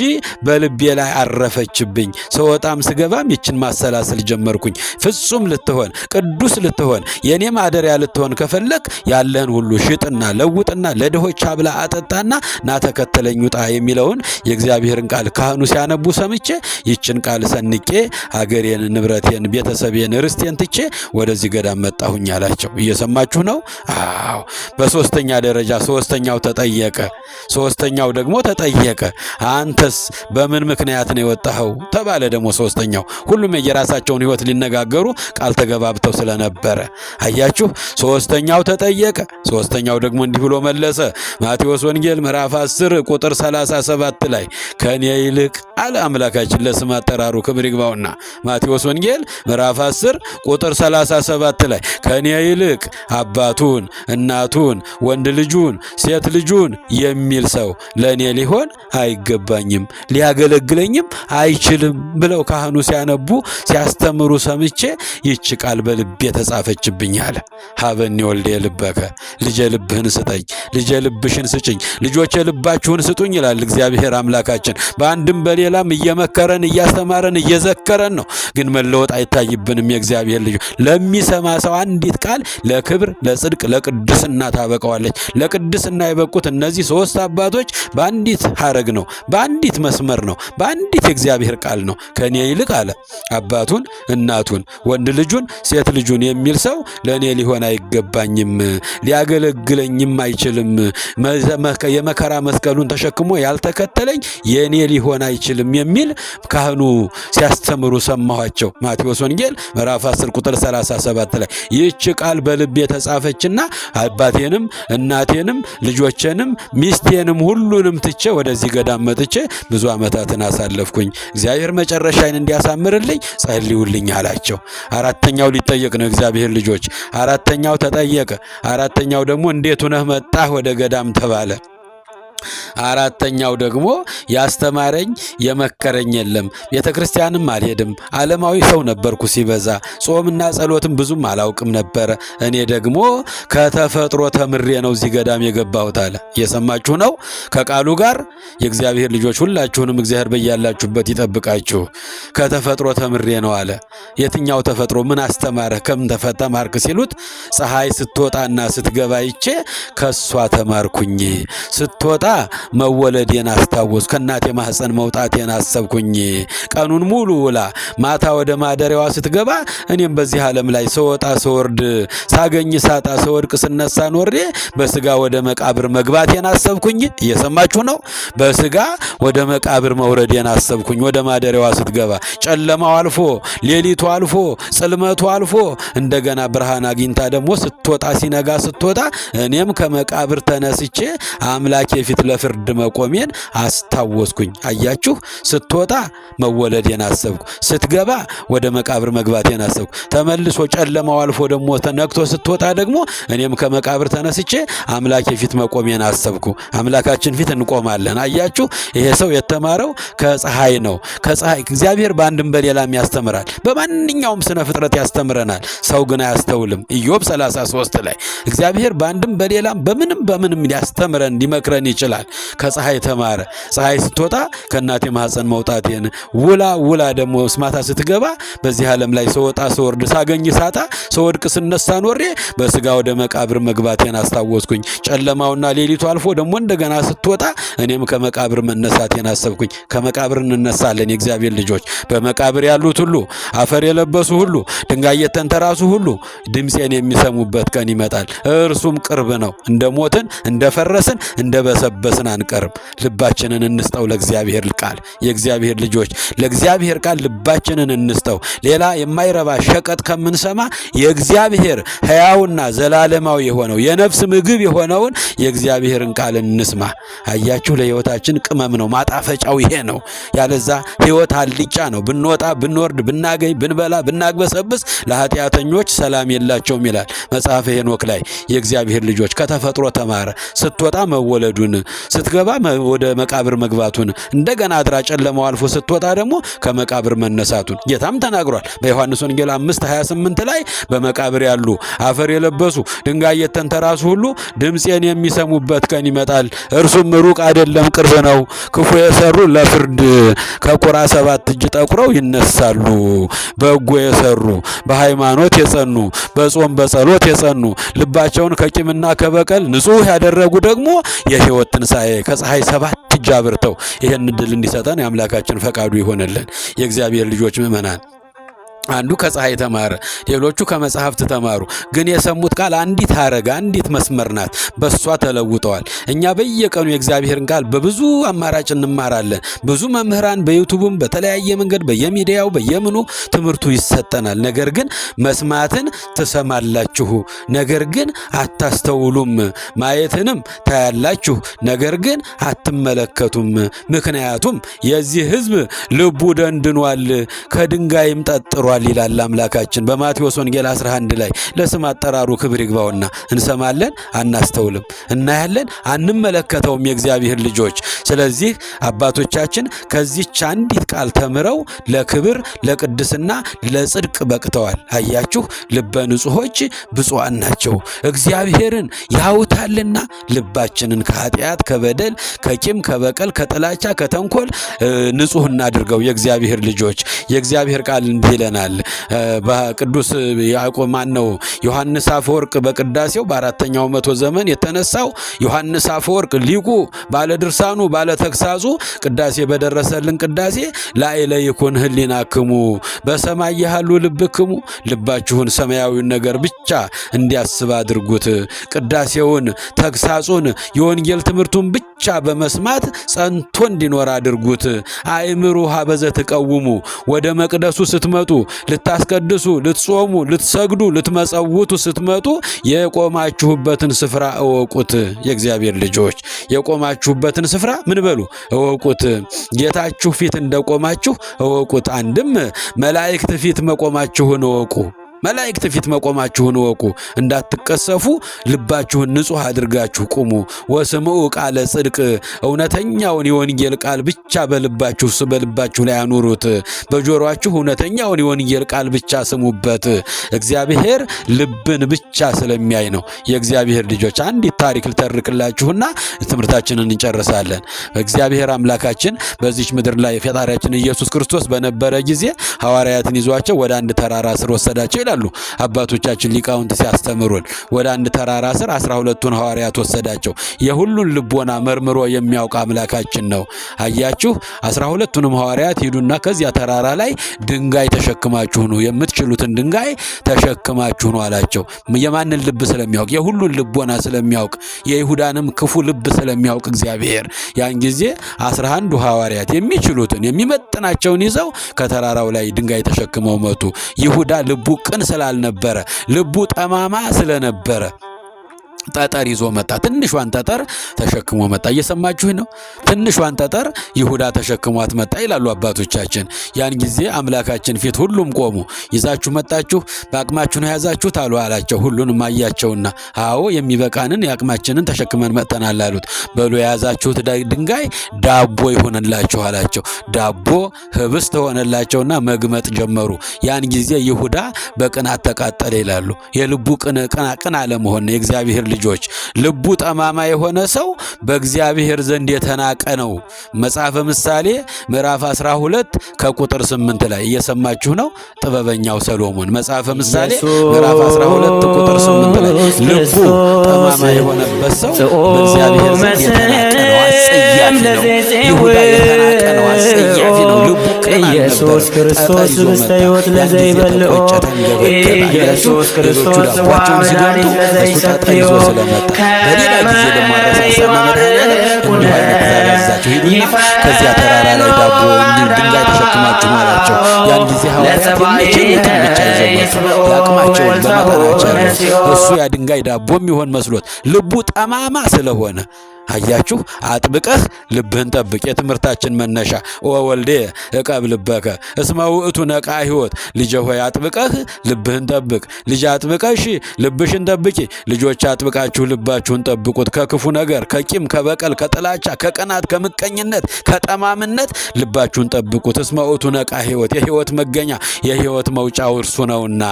በልቤ ላይ አረፈችብኝ። ስወጣም ስገባም ይችን ማሰላሰል ጀመርኩኝ። ፍጹም ልትሆን ቅዱስ ልትሆን የኔ ማደሪያ ልትሆን ከፈለክ ያለህን ሁሉ ሽጥና ለውጥና ለድሆች አብላ አጠጣና ና ተከተለኝ ውጣ የሚለውን የእግዚአብሔርን ቃል ካህኑ ሲያነቡ ሰምቼ ይችን ቃል ሰንቄ ሀገሬን ንብረቴን ቤተሰቤን ርስቴን ትቼ ወደዚህ ገዳም መጣሁኝ አላቸው። እየሰማችሁ ነው? አዎ። በሶስተኛ ደረጃ ሶስተኛው ተጠየቀ። ሶስተኛው ደግሞ ተጠየቀ። አንተስ በምን ምክንያት ነው የወጣኸው ተባለ። ደግሞ ሶስተኛው ሁሉም የየራሳቸውን ሕይወት ሊነጋገሩ ቃል ተገባብተው ስለነበረ አያችሁ። ሶስተኛው ተጠየቀ። ሶስተኛው ደግሞ እንዲህ ብሎ መለሰ። ማቴዎስ ወንጌል ምዕራፍ 10 ቁጥር 37 ላይ ከኔ ይልቅ አለ አምላካችን ለስም አጠራሩ ክብር ይግባውና ማቴዎስ ወንጌል ምዕራፍ 10 ቁጥር 37 ላይ ከኔ ይልቅ አባቱን እናቱን ወንድ ልጁን ሴት ልጁን የሚል ሰው ለኔ ሊሆን አይገባኝም ሊያገለግለኝም አይችልም ብለው ካህኑ ሲያነቡ ሲያስተምሩ ሰምቼ ይህች ቃል በልቤ ተጻፈችብኝ አለ። ሀበኒ ወልዴ ልበከ፣ ልጄ ልብህን ስጠኝ፣ ልጄ ልብሽን ስጭኝ፣ ልጆቼ ልባችሁን ስጡኝ ይላል እግዚአብሔር አምላካችን። በአንድም በሌላም እየመከረን እያስተማረን እየዘከረን ነው። ግን መለወጥ አይታይብንም። የእግዚአብሔር ልጅ ለሚሰማ ሰው አንዲት ቃል ለክብር ለጽድቅ ለቅድስና ታበቀዋለች። ለቅድስና የበቁት እነዚህ ሶስት አባቶች በአንዲት ሐረግ ነው፣ በአንዲት መስመር ነው፣ በአንዲት የእግዚአብሔር ቃል ነው። ከኔ ይልቅ አለ አባቱን እናቱን ወንድ ልጁን ሴት ልጁን የሚል ሰው ለኔ ሊሆን አይገባኝም ሊያገለግለኝም አይችልም። የመከራ መስቀሉን ተሸክሞ ያልተከተለኝ የኔ ሊሆን አይችልም የሚል ካህኑ ሲያስተምሩ ሰማኋቸው። ማቴዎስ ወንጌል ምዕራፍ 10 ቁጥር 37 ላይ ይህች ቃል በልቤ የተጻፈችና አባቴንም እናቴንም ልጆቼንም ሚስቴንም ሁሉንም ትቼ ወደዚህ ገዳም መጥቼ ብዙ ዓመታትን አሳለፍኩኝ። እግዚአብሔር መጨረሻዬን እንዲያሳምርልኝ ጸልዩልኝ አላቸው። አራተኛው ሊጠየቅ ነው እግዚአብሔር ልጆች። አራተኛው ተጠየቀ። አራተኛው ደግሞ እንዴት ሆነህ መጣህ ወደ ገዳም ተባለ። አራተኛው ደግሞ ያስተማረኝ የመከረኝ የለም፣ ቤተ ክርስቲያንም አልሄድም፣ ዓለማዊ ሰው ነበርኩ ሲበዛ፣ ጾምና ጸሎትም ብዙም አላውቅም ነበረ። እኔ ደግሞ ከተፈጥሮ ተምሬ ነው እዚህ ገዳም የገባሁት አለ። እየሰማችሁ ነው? ከቃሉ ጋር የእግዚአብሔር ልጆች ሁላችሁንም እግዚአብሔር በያላችሁበት ይጠብቃችሁ። ከተፈጥሮ ተምሬ ነው አለ። የትኛው ተፈጥሮ? ምን አስተማረህ? ከምን ተማርክ ሲሉት ፀሐይ ስትወጣና ስትገባ ይቼ ከሷ ተማርኩኝ። ስትወጣ መወለዴን አስታወስ፣ ከእናቴ ማህፀን መውጣቴን አሰብኩኝ። ቀኑን ሙሉ ውላ ማታ ወደ ማደሪያዋ ስትገባ እኔም በዚህ ዓለም ላይ ስወጣ ስወርድ፣ ሳገኝ ሳጣ፣ ስወድቅ ስነሳ ኖሬ በስጋ ወደ መቃብር መግባቴን አሰብኩኝ። እየሰማችሁ ነው? በስጋ ወደ መቃብር መውረዴን አሰብኩኝ። ወደ ማደሪያዋ ስትገባ ጨለማው አልፎ ሌሊቱ አልፎ ጽልመቱ አልፎ እንደገና ብርሃን አግኝታ ደግሞ ስትወጣ ሲነጋ ስትወጣ እኔም ከመቃብር ተነስቼ አምላኬ ፊት ለፍርድ መቆሜን አስታወስኩኝ። አያችሁ፣ ስትወጣ መወለዴን አሰብኩ፣ ስትገባ ወደ መቃብር መግባቴን አሰብኩ። ተመልሶ ጨለማው አልፎ ደግሞ ተነክቶ ስትወጣ ደግሞ እኔም ከመቃብር ተነስቼ አምላኬ ፊት መቆሜን አሰብኩ። አምላካችን ፊት እንቆማለን። አያችሁ፣ ይሄ ሰው የተማረው ከፀሐይ ነው። ከፀሐይ እግዚአብሔር በአንድም በሌላም ያስተምራል። በማንኛውም ስነ ፍጥረት ያስተምረናል። ሰው ግን አያስተውልም። ኢዮብ 33 ላይ እግዚአብሔር በአንድም በሌላም በምንም ሊያስተምረን ሊመክረን ይችላል። ከፀሐይ ተማረ። ፀሐይ ስትወጣ ከእናቴ ማህፀን መውጣቴን ውላ ደግሞ ማታ ስትገባ በዚህ ዓለም ላይ ስወጣ ስወርድ፣ ሳገኝ ሳጣ፣ ስወድቅ ስነሳ ኖሬ በስጋ ወደ መቃብር መግባቴን አስታወስኩኝ። ጨለማውና ሌሊቱ አልፎ ደግሞ እንደገና ስትወጣ እኔም ከመቃብር መነሳቴን አሰብኩኝ። ከመቃብር እንነሳለን የእግዚአብሔር ልጆች። በመቃብር ያሉት ሁሉ፣ አፈር የለበሱ ሁሉ፣ ድንጋይ የተንተራሱ ሁሉ ድምፄን የሚሰሙበት ቀን ይመጣል። እርሱም ቅርብ ነው። እንደ ሞትን እንደ ፈረስን እንደ በሰበስን አንቀርም። ልባችንን እንስጠው ለእግዚአብሔር ቃል። የእግዚአብሔር ልጆች ለእግዚአብሔር ቃል ልባችንን እንስጠው። ሌላ የማይረባ ሸቀጥ ከምንሰማ የእግዚአብሔር ሕያውና ዘላለማዊ የሆነው የነፍስ ምግብ የሆነውን የእግዚአብሔርን ቃል እንስማ። አያችሁ፣ ለሕይወታችን ቅመም ነው፣ ማጣፈጫው ይሄ ነው። ያለዛ ሕይወት አልጫ ነው። ብንወጣ ብንወርድ፣ ብናገኝ ብንበላ፣ ብናግበሰብስ ለኃጢአተኞች ሰላም የላቸውም ይላል መጽሐፈ ሄኖክ ላይ። የእግዚአብሔር ልጆች ከተፈጥሮ ተማረ። ስትወጣ መወለዱን፣ ስትገባ ወደ መቃብር መግባቱን፣ እንደገና አድራ ጨለማው አልፎ ስትወጣ ደግሞ ከመቃብር መነሳቱን ጌታም ተናግሯል። በዮሐንስ ወንጌል 5:28 ላይ በመቃብር ያሉ አፈር የለበሱ ድንጋይ የተንተራሱ ሁሉ ድምፄን የሚሰሙበት ቀን ይመጣል፣ እርሱም ሩቅ አይደለም ቅርብ ነው። ክፉ የሰሩ ለፍርድ ከቁራ 7 እጅ ጠቁረው ይነሳሉ። በጎ የሰሩ በሃይማኖት የጸኑ በጾም በጸሎት የጸኑ ልባቸውን ከቂምና ከበቀል ንጹሕ ያደረጉ ደግሞ የሕይወት ትንሣኤ ከፀሐይ 7 እጅ አብርተው ይህን ድል እንዲሰጠን የአምላካችን ፈቃዱ ይሆንልን። የእግዚአብሔር ልጆች ምእመናን፣ አንዱ ከፀሐይ ተማረ፣ ሌሎቹ ከመጽሐፍት ተማሩ። ግን የሰሙት ቃል አንዲት ሐረግ አንዲት መስመር ናት። በሷ ተለውጠዋል። እኛ በየቀኑ የእግዚአብሔርን ቃል በብዙ አማራጭ እንማራለን። ብዙ መምህራን በዩቱብም በተለያየ መንገድ በየሚዲያው በየምኑ ትምህርቱ ይሰጠናል። ነገር ግን መስማትን ትሰማላችሁ፣ ነገር ግን አታስተውሉም። ማየትንም ታያላችሁ፣ ነገር ግን አትመለከቱም። ምክንያቱም የዚህ ሕዝብ ልቡ ደንድኗል፣ ከድንጋይም ጠጥሯል ይላል አምላካችን በማቴዎስ ወንጌል 11 ላይ። ለስም አጠራሩ ክብር ይግባውና እንሰማለን፣ አናስተውልም፣ እናያለን፣ አንመለከተውም የእግዚአብሔር ልጆች። ስለዚህ አባቶቻችን ከዚህች አንዲት ቃል ተምረው ለክብር ለቅድስና ለጽድቅ በቅተዋል። አያችሁ፣ ልበ ንጹሖች ብፁዓን ናቸው እግዚአብሔርን ያውታልና። ልባችንን ከኃጢአት ከበደል ከቂም ከበቀል ከጥላቻ ከተንኮል ንጹሕ እናድርገው የእግዚአብሔር ልጆች። የእግዚአብሔር ቃል እንዲህ ይለናል። በቅዱስ ያዕቆብ ዮሐንስ አፈወርቅ በቅዳሴው በ4ኛው መቶ ዘመን የተነሳው ዮሐንስ አፈወርቅ ሊቁ ባለድርሳኑ ባለተግሳጹ ቅዳሴ በደረሰልን ቅዳሴ ላዕለ ይኩን ህሊናክሙ በሰማይ ያሉ ልብክሙ፣ ልባችሁን ሰማያዊውን ነገር ብቻ እንዲያስብ አድርጉት። ቅዳሴውን ተግሳጹን የወንጌል ትምህርቱን ብቻ በመስማት ጸንቶ እንዲኖር አድርጉት። አእምሩ ሀበዘ ተቀውሙ፣ ወደ መቅደሱ ስትመጡ ልታስቀድሱ፣ ልትጾሙ፣ ልትሰግዱ፣ ልትመጸውቱ ስትመጡ የቆማችሁበትን ስፍራ እወቁት። የእግዚአብሔር ልጆች የቆማችሁበትን ስፍራ ምን በሉ? እወቁት። ጌታችሁ ፊት እንደቆማችሁ እወቁት። አንድም መላእክት ፊት መቆማችሁን እወቁ። መላእክት ፊት መቆማችሁን እወቁ። እንዳትቀሰፉ ልባችሁን ንጹሕ አድርጋችሁ ቁሙ። ወስምዑ ቃለ ጽድቅ፣ እውነተኛውን የወንጌል ቃል ብቻ በልባችሁ ላይ አኑሩት። በጆሮአችሁ እውነተኛውን የወንጌል ቃል ብቻ ስሙበት። እግዚአብሔር ልብን ብቻ ስለሚያይ ነው። የእግዚአብሔር ልጆች አንዲት ታሪክ ልተርክላችሁና ትምህርታችንን እንጨርሳለን። እግዚአብሔር አምላካችን በዚች ምድር ላይ ፈጣሪያችን ኢየሱስ ክርስቶስ በነበረ ጊዜ ሐዋርያትን ይዟቸው ወደ አንድ ተራራ ስር ወሰዳቸው። ይላሉ አባቶቻችን ሊቃውንት ሲያስተምሩን። ወደ አንድ ተራራ ስር 12ቱን ሐዋርያት ወሰዳቸው። የሁሉን ልቦና መርምሮ የሚያውቅ አምላካችን ነው። አያችሁ 12ቱንም ሐዋርያት ሂዱና ከዚያ ተራራ ላይ ድንጋይ ተሸክማችሁ ነው፣ የምትችሉትን ድንጋይ ተሸክማችሁ ነው አላቸው። የማንን ልብ ስለሚያውቅ? የሁሉን ልቦና ስለሚያውቅ፣ የይሁዳንም ክፉ ልብ ስለሚያውቅ እግዚአብሔር ያን ጊዜ 11ዱ ሐዋርያት የሚችሉትን የሚመጥናቸውን ይዘው ከተራራው ላይ ድንጋይ ተሸክመው መጡ። ይሁዳ ልቡ ቅን ስላልነበረ፣ ልቡ ጠማማ ስለነበረ ጠጠር ይዞ መጣ። ትንሿን ጠጠር ተሸክሞ መጣ። እየሰማችሁ ነው? ትንሿን ጠጠር ይሁዳ ተሸክሟት መጣ ይላሉ አባቶቻችን። ያን ጊዜ አምላካችን ፊት ሁሉም ቆሙ። ይዛችሁ መጣችሁ? በአቅማችሁ ነው ያዛችሁት አላቸው። ሁሉንም አያቸውና አዎ የሚበቃንን የአቅማችንን ተሸክመን መጥተናል አሉት። በሉ የያዛችሁት ድንጋይ ዳቦ ይሆንላችሁ አላቸው። ዳቦ ህብስት ሆነላቸውና መግመጥ ጀመሩ። ያን ጊዜ ይሁዳ በቅናት ተቃጠለ ይላሉ። የልቡ ቅን አለመሆን የእግዚአብሔር ልጆች። ልቡ ጠማማ የሆነ ሰው በእግዚአብሔር ዘንድ የተናቀ ነው። መጽሐፈ ምሳሌ ምዕራፍ 12 ከቁጥር 8 ላይ እየሰማችሁ ነው። ጥበበኛው ሰሎሞን መጽሐፈ ምሳሌ ምዕራፍ 12 ቁጥር 8 ላይ ልቡ ጠማማ የሆነበት ሰው በእግዚአብሔር ዘንድ የተናቀ ነው፣ አጸያፊ ነው። ይሁዳ የተናቀ ነው፣ አጸያፊ ነው። ልቡ ቅን ኢየሱስ ክርስቶስ በስተ ሕይወት ለዘይበልኦ ኢየሱስ ክርስቶስ ዳቦቸውን ሲገምጡ እሱ ጠጠር ይዞ ስለመጣ በሌላ ጊዜ ደግሞ አረሳሳና እንዲሁ አይነት ትእዛዝ ያዛቸው ሂዱና ከዚያ ተራራ ላይ ዳቦ ድንጋይ ተሸክማችሁ አላቸው። ያን ጊዜ ሐዋርያት የሚችሉትን ብቻ ይዘው ያቅማቸውን በመጠናቸው እሱ ያ ድንጋይ ዳቦ የሚሆን መስሎት ልቡ ጠማማ ስለሆነ አያችሁ አጥብቀህ ልብህን ጠብቅ። የትምህርታችን መነሻ ወወልዴ ዕቀብ ልበከ እስመ ውእቱ ነቃ ሕይወት። ልጄ ሆይ አጥብቀህ ልብህን ጠብቅ። ልጅ አጥብቀሽ ልብሽን ጠብቂ። ልጆች አጥብቃችሁ ልባችሁን ጠብቁት። ከክፉ ነገር፣ ከቂም፣ ከበቀል፣ ከጥላቻ፣ ከቅናት፣ ከምቀኝነት፣ ከጠማምነት ልባችሁን ጠብቁት። እስመ ውእቱ ነቃ ሕይወት፣ የሕይወት መገኛ የሕይወት መውጫው እርሱ ነውና።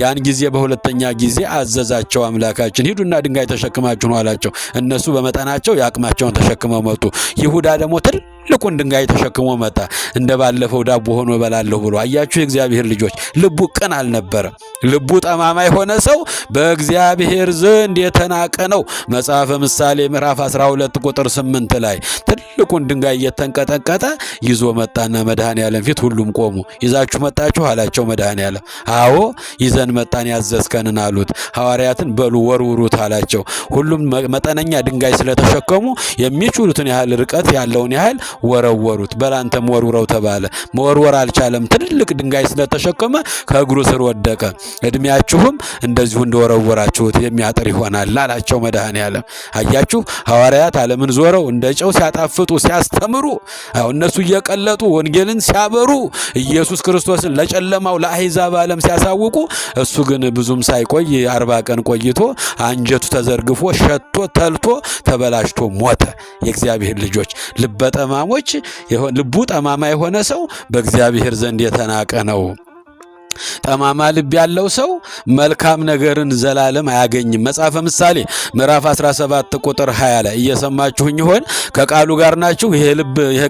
ያን ጊዜ በሁለተኛ ጊዜ አዘዛቸው አምላካችን ሂዱና ድንጋይ ተሸክማችሁ ነው አላቸው። እነሱ በመጠናቸው አቅማቸውን ተሸክመው መጡ። ይሁዳ ደግሞ ትልቁን ድንጋይ ተሸክሞ መጣ። እንደ ባለፈው ዳቦ ሆኖ እበላለሁ ብሎ። አያችሁ የእግዚአብሔር ልጆች ልቡ ቅን አልነበረ። ልቡ ጠማማ የሆነ ሰው በእግዚአብሔር ዘንድ የተናቀ ነው። መጽሐፈ ምሳሌ ምዕራፍ 12 ቁጥር 8 ላይ ትልቁን ድንጋይ እየተንቀጠቀጠ ይዞ መጣና መድኃኔዓለም ፊት ሁሉም ቆሙ። ይዛችሁ መጣችሁ አላቸው መድኃኔዓለም። አዎ ይዘን መጣን ያዘዝከንን አሉት። ሐዋርያትን በሉ ወርውሩት አላቸው። ሁሉም መጠነኛ ድንጋይ ስለተሸከሙ የሚችሉትን ያህል ርቀት ያለውን ያህል ወረወሩት። በላንተም ወርውረው ተባለ። መወርወር አልቻለም። ትልቅ ድንጋይ ስለተሸከመ ከእግሩ ስር ወደቀ። እድሜያችሁም እንደዚሁ እንደወረወራችሁት የሚያጥር ይሆናል አላቸው መድኃኔዓለም። አያችሁ ሐዋርያት ዓለምን ዞረው እንደ ጨው ሲያጣፍጡ ሲያስተምሩ፣ እነሱ እየቀለጡ ወንጌልን ሲያበሩ፣ ኢየሱስ ክርስቶስን ለጨለማው ለአሕዛብ ዓለም ሲያሳውቁ፣ እሱ ግን ብዙም ሳይቆይ 40 ቀን ቆይቶ አንጀቱ ተዘርግፎ ሸቶ ተልቶ ተበላሽቶ ሞተ። የእግዚአብሔር ልጆች ልበጠማሞች ልቡ ጠማማ የሆነ ሰው በእግዚአብሔር ዘንድ የተናቀ ነው። ጠማማ ልብ ያለው ሰው መልካም ነገርን ዘላለም አያገኝም። መጽሐፈ ምሳሌ ምዕራፍ 17 ቁጥር 20 ላይ እየሰማችሁኝ ይሆን? ከቃሉ ጋር ናችሁ? ይሄ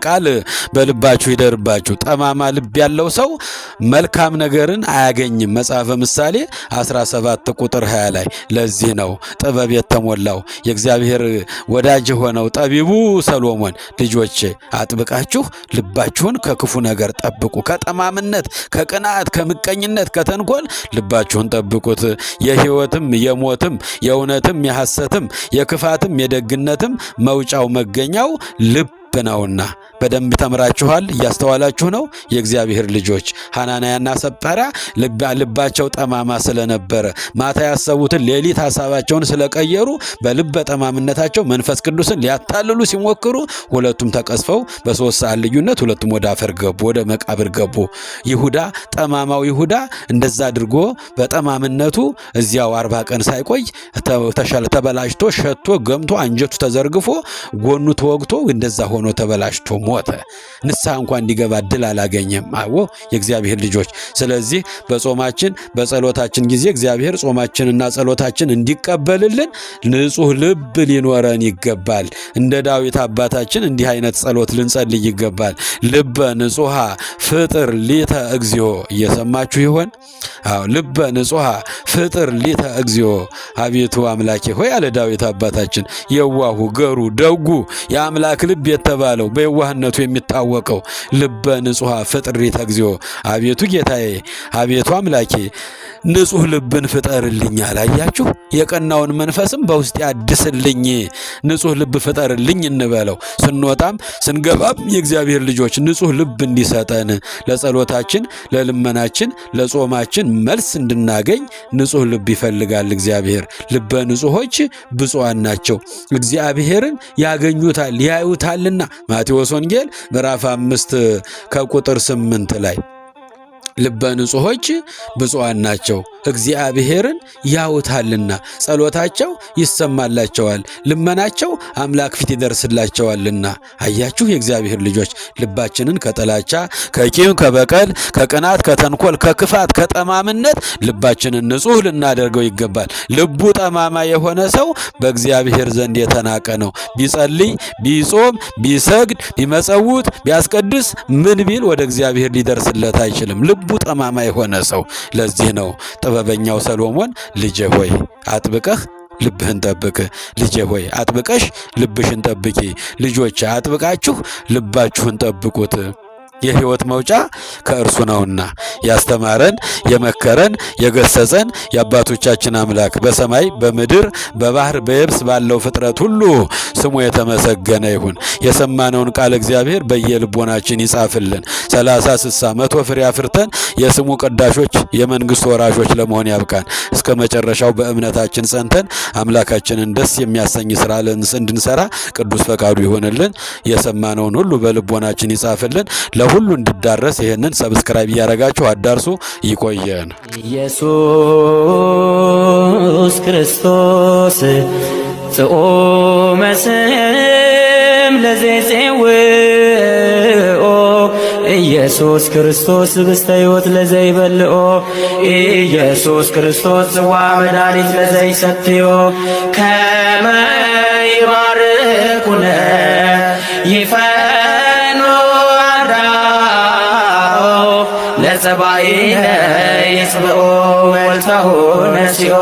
ቃል በልባችሁ ይደርባችሁ። ጠማማ ልብ ያለው ሰው መልካም ነገርን አያገኝም። መጽሐፈ ምሳሌ 17 ቁጥር 20 ላይ። ለዚህ ነው ጥበብ የተሞላው የእግዚአብሔር ወዳጅ ሆነው ጠቢቡ ሰሎሞን ልጆቼ አጥብቃችሁ ልባችሁን ከክፉ ነገር ጠብቁ፣ ከጠማምነት፣ ከቅናት፣ ከምቀኝነት፣ ከተንኮል ልባችሁን ጠብቁት። የሕይወትም የሞትም የእውነትም የሐሰትም የክፋትም የደግነትም መውጫው መገኛው ልብ ነውና። በደንብ ተምራችኋል። እያስተዋላችሁ ነው የእግዚአብሔር ልጆች። ሐናንያና ሰጳራ ልባቸው ጠማማ ስለነበረ ማታ ያሰቡትን ሌሊት ሐሳባቸውን ስለቀየሩ በልበ ጠማምነታቸው መንፈስ ቅዱስን ሊያታልሉ ሲሞክሩ ሁለቱም ተቀስፈው በ3 ሰዓት ልዩነት ሁለቱም ወደ አፈር ገቡ፣ ወደ መቃብር ገቡ። ይሁዳ ጠማማው ይሁዳ እንደዛ አድርጎ በጠማምነቱ እዚያው 40 ቀን ሳይቆይ ተበላሽቶ ሸቶ ገምቶ አንጀቱ ተዘርግፎ ጎኑ ተወግቶ እንደዛ ሆኖ ተበላሽቶ ሞተ። ንስሐ እንኳን እንዲገባ እድል አላገኘም። አዎ የእግዚአብሔር ልጆች፣ ስለዚህ በጾማችን በጸሎታችን ጊዜ እግዚአብሔር ጾማችንና ጸሎታችን እንዲቀበልልን ንጹሕ ልብ ሊኖረን ይገባል። እንደ ዳዊት አባታችን እንዲህ አይነት ጸሎት ልንጸልይ ይገባል። ልበ ንጹሐ ፍጥር ሊተ እግዚኦ። እየሰማችሁ ይሆን? አዎ ልበ ንጹሐ ፍጥር ሊተ እግዚኦ። አቤቱ አምላኬ ሆይ አለ ዳዊት አባታችን። የዋሁ ገሩ ደጉ የአምላክ ልብ የተባለው በየዋህነቱ የሚታወቀው ልበ ንጹሐ ፍጥር ሊተ እግዚኦ። አቤቱ ጌታዬ አቤቱ አምላኬ ንጹሕ ልብን ፍጠርልኝ። አላያችሁ? የቀናውን መንፈስም በውስጥ ያድስልኝ። ንጹሕ ልብ ፍጠርልኝ እንበለው። ስንወጣም ስንገባም የእግዚአብሔር ልጆች ንጹሕ ልብ እንዲሰጠን ለጸሎታችን፣ ለልመናችን፣ ለጾማችን መልስ እንድናገኝ ንጹሕ ልብ ይፈልጋል እግዚአብሔር። ልበ ንጹሖች ብፁዓን ናቸው እግዚአብሔርን ያገኙታል ያዩታልና። ማቴዎስ ወንጌል ምዕራፍ 5 ከቁጥር 8 ላይ ልበ ንጹሖች ብፁዓን ናቸው እግዚአብሔርን ያዩታልና። ጸሎታቸው ይሰማላቸዋል፣ ልመናቸው አምላክ ፊት ይደርስላቸዋልና። አያችሁ የእግዚአብሔር ልጆች፣ ልባችንን ከጥላቻ ከቂም ከበቀል ከቅናት ከተንኮል ከክፋት ከጠማምነት ልባችንን ንጹሕ ልናደርገው ይገባል። ልቡ ጠማማ የሆነ ሰው በእግዚአብሔር ዘንድ የተናቀ ነው። ቢጸልይ ቢጾም ቢሰግድ ቢመጸውት ቢያስቀድስ ምን ቢል ወደ እግዚአብሔር ሊደርስለት አይችልም። ልቡ ጠማማ የሆነ ሰው። ለዚህ ነው ጥበበኛው ሰሎሞን ልጄ ሆይ አጥብቀህ ልብህን ጠብቅ፣ ልጄ ሆይ አጥብቀሽ ልብሽን ጠብቂ፣ ልጆች አጥብቃችሁ ልባችሁን ጠብቁት፣ የሕይወት መውጫ ከእርሱ ነውና። ያስተማረን የመከረን የገሰጸን የአባቶቻችን አምላክ በሰማይ በምድር በባህር በየብስ ባለው ፍጥረት ሁሉ ስሙ የተመሰገነ ይሁን። የሰማነውን ቃል እግዚአብሔር በየልቦናችን ይጻፍልን። 30 60 100 ፍሬ አፍርተን የስሙ ቀዳሾች የመንግስቱ ወራሾች ለመሆን ያብቃን። እስከ መጨረሻው በእምነታችን ጸንተን አምላካችንን ደስ የሚያሰኝ ስራ እንድንሰራ ቅዱስ ፈቃዱ ይሆንልን። የሰማነውን ሁሉ በልቦናችን ይጻፍልን። ሁሉ እንዲዳረስ ይሄንን ሰብስክራይብ ያረጋችሁ አዳርሱ። ይቆየን። ኢየሱስ ክርስቶስ ጽኦመ ስም ለዘይጼውኦ ኢየሱስ ክርስቶስ ህብስተ ሕይወት ለዘይበልኦ ኢየሱስ ክርስቶስ ጽዋ መድኃኒት ለዘይሰትዮ ከመ ይባርኩነ ይፈኖ ለጸባኢነ ይጽብኦ ወልታሁ ነሲኦ